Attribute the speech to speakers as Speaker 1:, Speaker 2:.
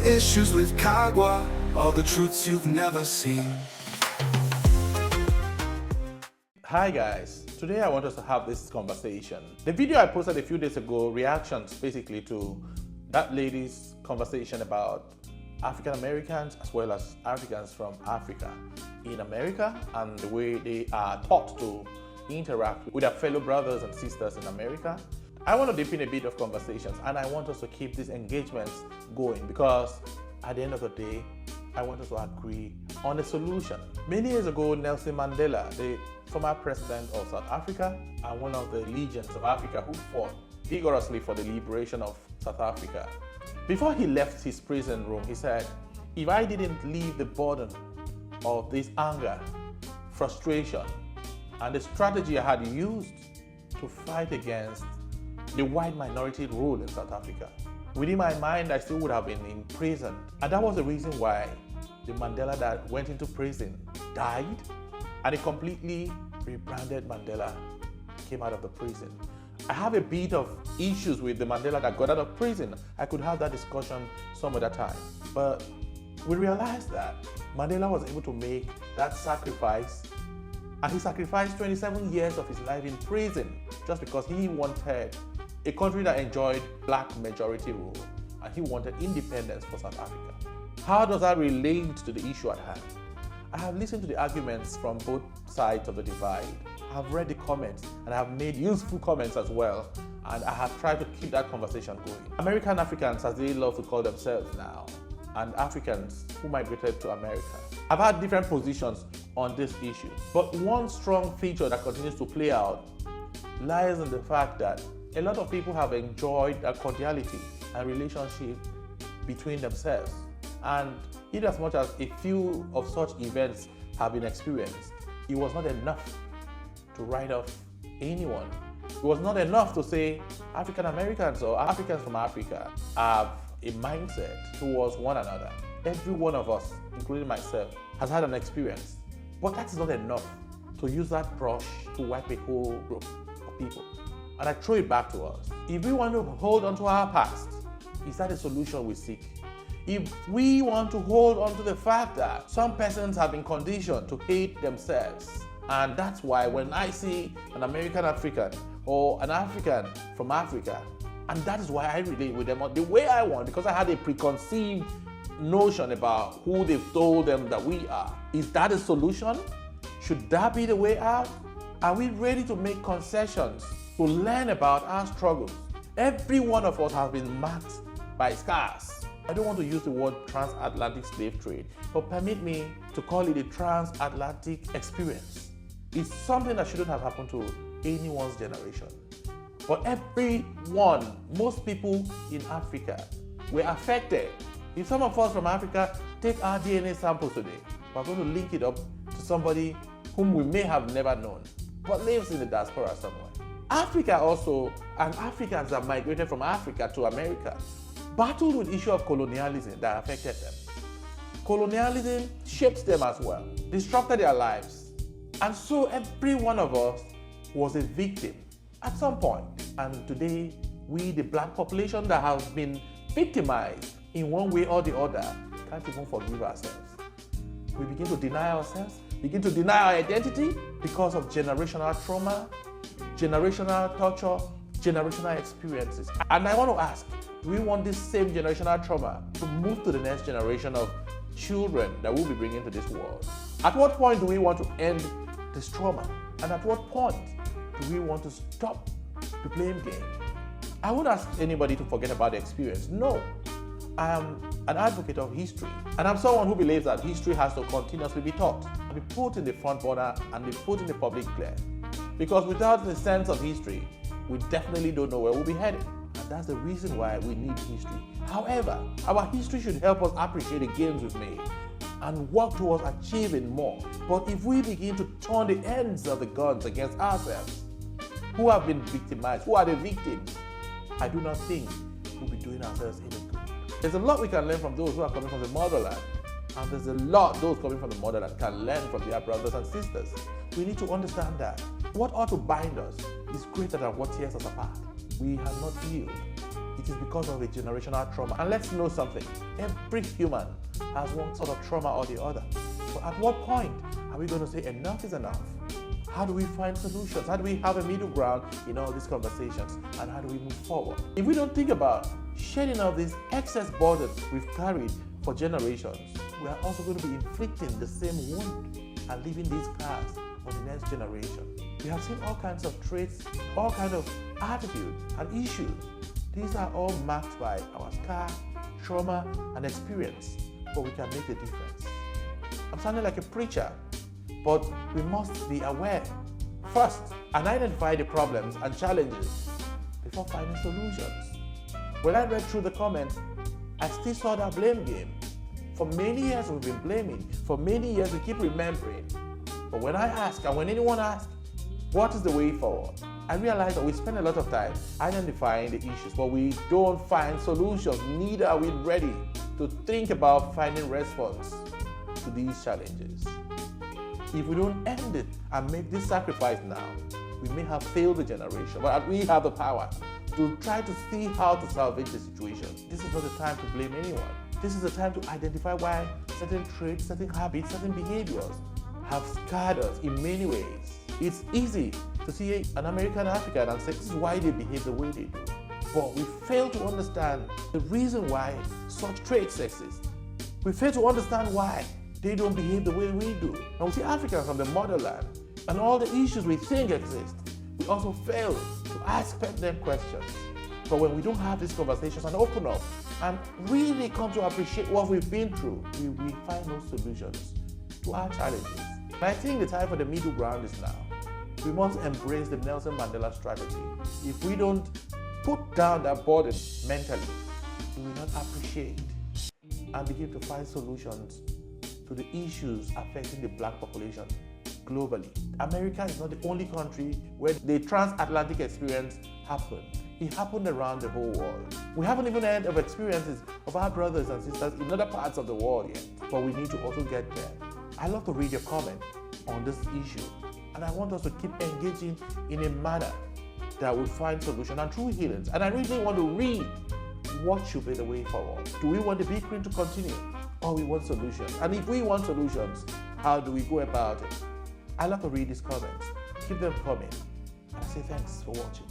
Speaker 1: issues with Kagwa, all the truths you've never seen.
Speaker 2: Hi guys, today I want us to have this conversation. The video I posted a few days ago, reactions basically to that lady's conversation about African Americans as well as Africans from Africa in America and the way they are taught to interact with their fellow brothers and sisters in America. I want to deep in a bit of conversations, and I want us to keep these engagements going because at the end of the day, I want us to agree on a solution. Many years ago, Nelson Mandela, the former president of South Africa and one of the legions of Africa who fought vigorously for the liberation of South Africa. Before he left his prison room, he said, if I didn't leave the burden of this anger, frustration, and the strategy I had used to fight against the white minority rule in South Africa, within my mind, I still would have been in prison. And that was the reason why the Mandela that went into prison died, and a completely rebranded Mandela came out of the prison. I have a bit of issues with the Mandela that got out of prison. I could have that discussion some other time. But we realized that Mandela was able to make that sacrifice, and he sacrificed 27 years of his life in prison just because he wanted a country that enjoyed black majority rule, and he wanted independence for South Africa. How does that relate to the issue at hand? I have listened to the arguments from both sides of the divide. I have read the comments and I have made useful comments as well, and I have tried to keep that conversation going. American Africans, as they love to call themselves now, and Africans who migrated to America, have had different positions on this issue. But one strong feature that continues to play out lies in the fact that a lot of people have enjoyed a cordiality and relationship between themselves. And in as much as a few of such events have been experienced, it was not enough to write off anyone. It was not enough to say African Americans or Africans from Africa have a mindset towards one another. Every one of us, including myself, has had an experience. But that's not enough to use that brush to wipe a whole group of people. And I throw it back to us. If we want to hold on to our past, is that a solution we seek? If we want to hold on to the fact that some persons have been conditioned to hate themselves, and that's why when I see an American African or an African from Africa, and that is why I relate with them the way I want, because I had a preconceived notion about who they've told them that we are. Is that a solution? Should that be the way out? Are we ready to make concessions to learn about our struggles? Every one of us has been marked by scars. I don't want to use the word transatlantic slave trade, but permit me to call it a transatlantic experience. It's something that shouldn't have happened to anyone's generation. But everyone, most people in Africa were affected. If some of us from Africa take our DNA sample today, we're going to link it up to somebody whom we may have never known, but lives in the diaspora somewhere. Africa also, and Africans that migrated from Africa to America, battled with the issue of colonialism that affected them. Colonialism shaped them as well, disrupted their lives. And so every one of us was a victim at some point. And today, we, the black population that have been victimized in one way or the other, can't even forgive ourselves. We begin to deny ourselves, begin to deny our identity because of generational trauma, generational torture, generational experiences. And I want to ask, do we want this same generational trauma to move to the next generation of children that we'll be bringing to this world? At what point do we want to end this trauma? And at what point do we want to stop the blame game? I won't ask anybody to forget about the experience. No. I am an advocate of history, and I'm someone who believes that history has to continuously be taught, be put in the front burner, and be put in the public glare. Because without the sense of history, we definitely don't know where we'll be headed. And that's the reason why we need history. However, our history should help us appreciate the gains we've made and work towards achieving more. But if we begin to turn the ends of the guns against ourselves, who have been victimized, who are the victims, I do not think we'll be doing ourselves any good. There's a lot we can learn from those who are coming from the motherland, and there's a lot those coming from the motherland can learn from their brothers and sisters. We need to understand that what ought to bind us is greater than what tears us apart. We have not healed. it is because of a generational trauma. And let's know something. Every human has one sort of trauma or the other. But at what point are we going to say enough is enough? How do we find solutions? How do we have a middle ground in all these conversations? And how do we move forward? If we don't think about shedding off these excess burdens we've carried for generations, we are also going to be inflicting the same wound and leaving these scars on the next generation. We have seen all kinds of traits, all kinds of attitude and issues. These are all marked by our scar, trauma, and experience, but we can make a difference. I'm sounding like a preacher, but we must be aware first and identify the problems and challenges before finding solutions. When I read through the comments, I still saw that blame game. For many years we've been blaming. For many years we keep remembering. But when I ask, and when anyone asks, what is the way forward? I realize that we spend a lot of time identifying the issues, but we don't find solutions. Neither are we ready to think about finding response to these challenges. If we don't end it and make this sacrifice now, we may have failed the generation, but we have the power to try to see how to salvage the situation. This is not the time to blame anyone. This is the time to identify why certain traits, certain habits, certain behaviors have scarred us in many ways. It's easy to see an American African and say this is why they behave the way they do. But we fail to understand the reason why such traits exist. We fail to understand why they don't behave the way we do. And we see Africans from the motherland and all the issues we think exist. We also fail to ask them questions. But when we don't have these conversations and open up and really come to appreciate what we've been through, we will find no solutions to our challenges. And I think the time for the middle ground is now. We must embrace the Nelson Mandela strategy. If we don't put down that burden mentally, we will not appreciate and begin to find solutions to the issues affecting the black population globally. America is not the only country where the transatlantic experience happened. It happened around the whole world. We haven't even heard of experiences of our brothers and sisters in other parts of the world yet, but we need to also get there. I love to read your comment on this issue, and I want us to keep engaging in a manner that will find solution and true healings. And I really want to read what should be the way forward. Do we want the bickering to continue, or we want solutions? And if we want solutions, how do we go about it? I love to read these comments. Keep them coming. And I say thanks for watching.